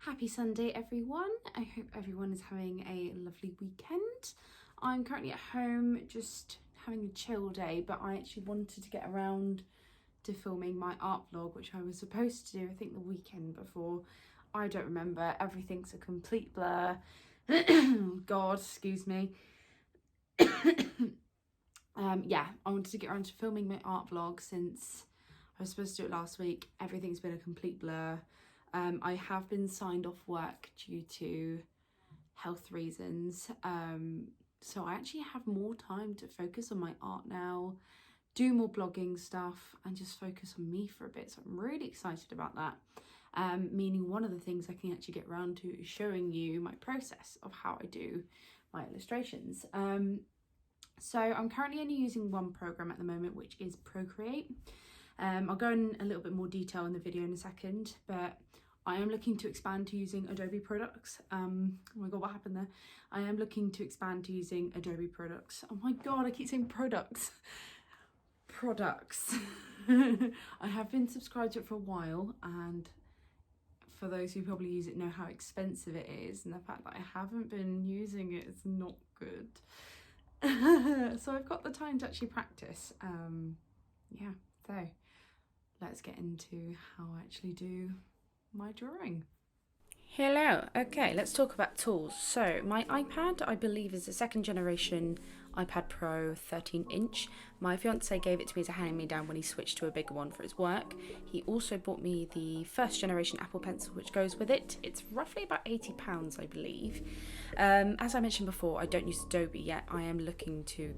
Happy Sunday everyone. I hope everyone is having a lovely weekend. I'm currently at home just having a chill day, but I actually wanted to get around to filming my art vlog, which I was supposed to do I think the weekend before. I don't remember, everything's a complete blur. God, excuse me. Yeah, I wanted to get around to filming my art vlog since I was supposed to do it last week. Everything's been a complete blur. I have been signed off work due to health reasons, so I actually have more time to focus on my art now, do more blogging stuff and just focus on me for a bit, so I'm really excited about that. Meaning one of the things I can actually get around to is showing you my process of how I do my illustrations. So I'm currently only using one program at the moment, which is Procreate. I'll go in a little bit more detail in the video in a second, but I am looking to expand to using Adobe products. Oh my god, what happened there? I am looking to expand to using Adobe products. Oh my god, I keep saying products. Products. I have been subscribed to it for a while, and for those who probably use it know how expensive it is, and the fact that I haven't been using it is not good. So I've got the time to actually practice. Yeah, so let's get into how I actually do my drawing. Hello, okay, let's talk about tools. So my iPad, I believe, is a second generation iPad Pro 13-inch. My fiance gave it to me as a hand-me-down when he switched to a bigger one for his work. He also bought me the first generation Apple Pencil, which goes with it. It's roughly about £80, I believe. As I mentioned before, I don't use Adobe yet. I am looking to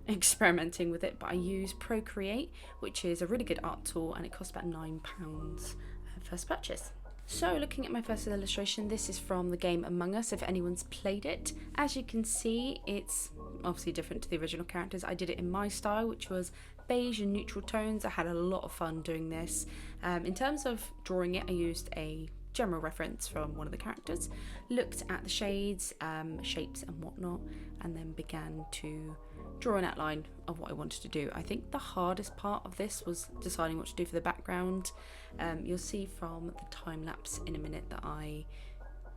experimenting with it, but I use Procreate, which is a really good art tool, and it costs about £9 first purchase. So looking at my first illustration, this is from the game Among Us, if anyone's played it. As you can see, it's obviously different to the original characters. I did it in my style, which was beige and neutral tones. I had a lot of fun doing this. In terms of drawing it, I used a general reference from one of the characters, looked at the shades, shapes and whatnot, and then began to draw an outline of what I wanted to do. I think the hardest part of this was deciding what to do for the background. You'll see from the time lapse in a minute that I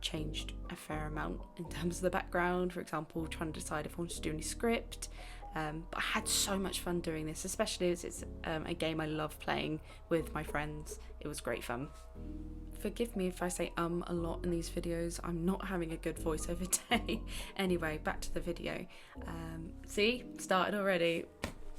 changed a fair amount in terms of the background. For example, trying to decide if I wanted to do any script. But I had so much fun doing this, especially as it's a game I love playing with my friends. It was great fun. Forgive me if I say a lot in these videos. I'm not having a good voiceover day. Anyway, back to the video. See, started already.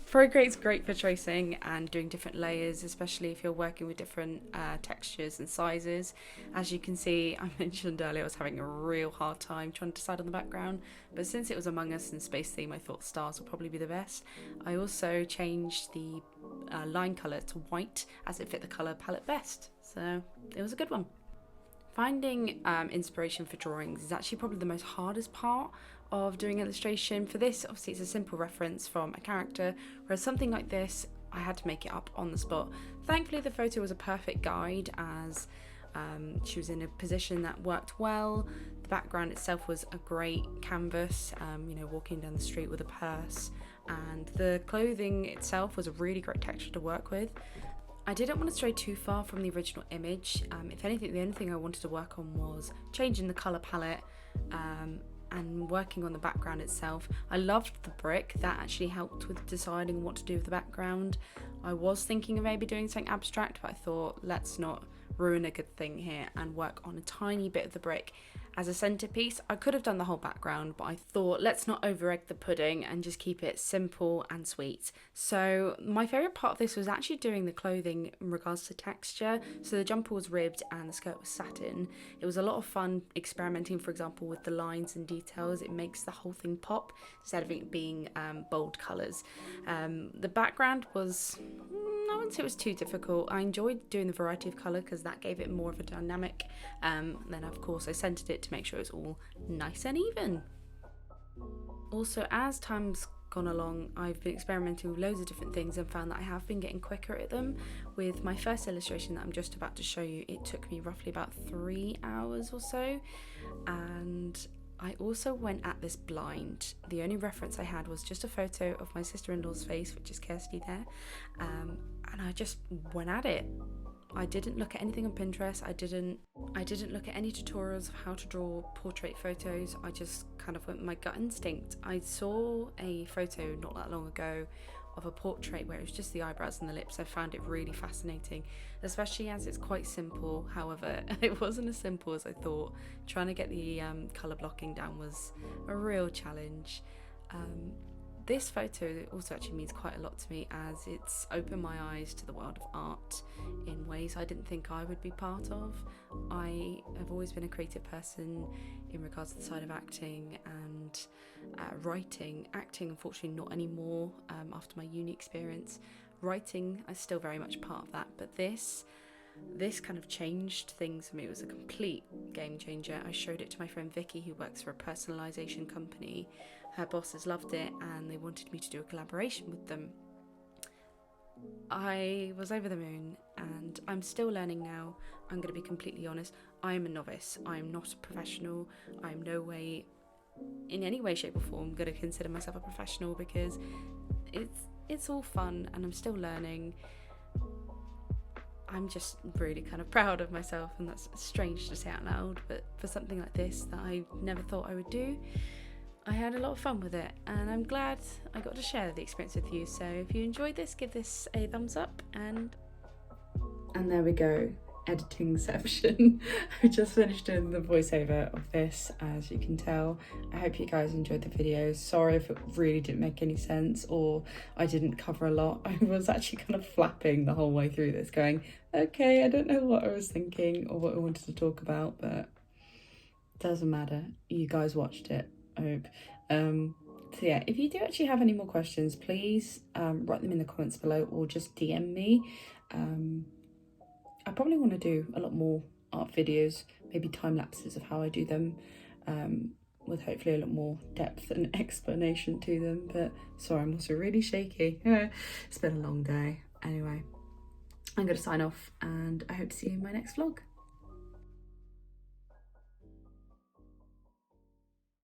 Procreate's great for tracing and doing different layers, especially if you're working with different textures and sizes. As you can see, I mentioned earlier I was having a real hard time trying to decide on the background, but since it was Among Us and space theme, I thought stars would probably be the best. I also changed the line colour to white as it fit the colour palette best, so it was a good one. Finding inspiration for drawings is actually probably the most hardest part of doing illustration. For this, obviously it's a simple reference from a character, whereas something like this, I had to make it up on the spot. Thankfully the photo was a perfect guide, as she was in a position that worked well. The background itself was a great canvas, you know, walking down the street with a purse, and the clothing itself was a really great texture to work with. I didn't want to stray too far from the original image. If anything, the only thing I wanted to work on was changing the colour palette and working on the background itself. I loved the brick. That actually helped with deciding what to do with the background. I was thinking of maybe doing something abstract, but I thought let's not ruin a good thing here and work on a tiny bit of the brick as a centerpiece. I could have done the whole background, but I thought let's not over egg the pudding and just keep it simple and sweet. So my favorite part of this was actually doing the clothing in regards to texture. So the jumper was ribbed and the skirt was satin. It was a lot of fun experimenting, for example, with the lines and details. It makes the whole thing pop instead of it being bold colors. The background was, I wouldn't say it was too difficult. I enjoyed doing the variety of colour because that gave it more of a dynamic. Then of course I centered it to make sure it's all nice and even. Also, as time's gone along, I've been experimenting with loads of different things and found that I have been getting quicker at them. With my first illustration that I'm just about to show you, it took me roughly about 3 hours or so, and I also went at this blind. The only reference I had was just a photo of my sister-in-law's face, which is Kirsty there, and I just went at it. I didn't look at anything on Pinterest. I didn't look at any tutorials of how to draw portrait photos. I just kind of went with my gut instinct. I saw a photo not that long ago of a portrait where it was just the eyebrows and the lips. I found it really fascinating, especially as it's quite simple. However, it wasn't as simple as I thought. Trying to get the colour blocking down was a real challenge. This photo also actually means quite a lot to me, as it's opened my eyes to the world of art in ways I didn't think I would be part of. I have always been a creative person in regards to the side of acting and writing. Acting, unfortunately, not anymore after my uni experience. Writing is still very much part of that, but this kind of changed things for me. It was a complete game changer. I showed it to my friend Vicky, who works for a personalisation company. Her bosses loved it and they wanted me to do a collaboration with them. I was over the moon, and I'm still learning now. I'm going to be completely honest. I am a novice. I am not a professional. I am no way, in any way, shape or form, going to consider myself a professional, because it's all fun and I'm still learning. I'm just really kind of proud of myself, and that's strange to say out loud, but for something like this that I never thought I would do, I had a lot of fun with it, and I'm glad I got to share the experience with you. So if you enjoyed this, give this a thumbs up, and there we go, editingception. I just finished doing the voiceover of this, as you can tell. I hope you guys enjoyed the video. Sorry if it really didn't make any sense or I didn't cover a lot. I was actually kind of flapping the whole way through this, going, okay, I don't know what I was thinking or what I wanted to talk about, but it doesn't matter. You guys watched it, I hope. So yeah, if you do actually have any more questions, please write them in the comments below or just DM me. I probably want to do a lot more art videos, maybe time lapses of how I do them, with hopefully a lot more depth and explanation to them. But sorry, I'm also really shaky. It's been a long day. Anyway, I'm going to sign off, and I hope to see you in my next vlog.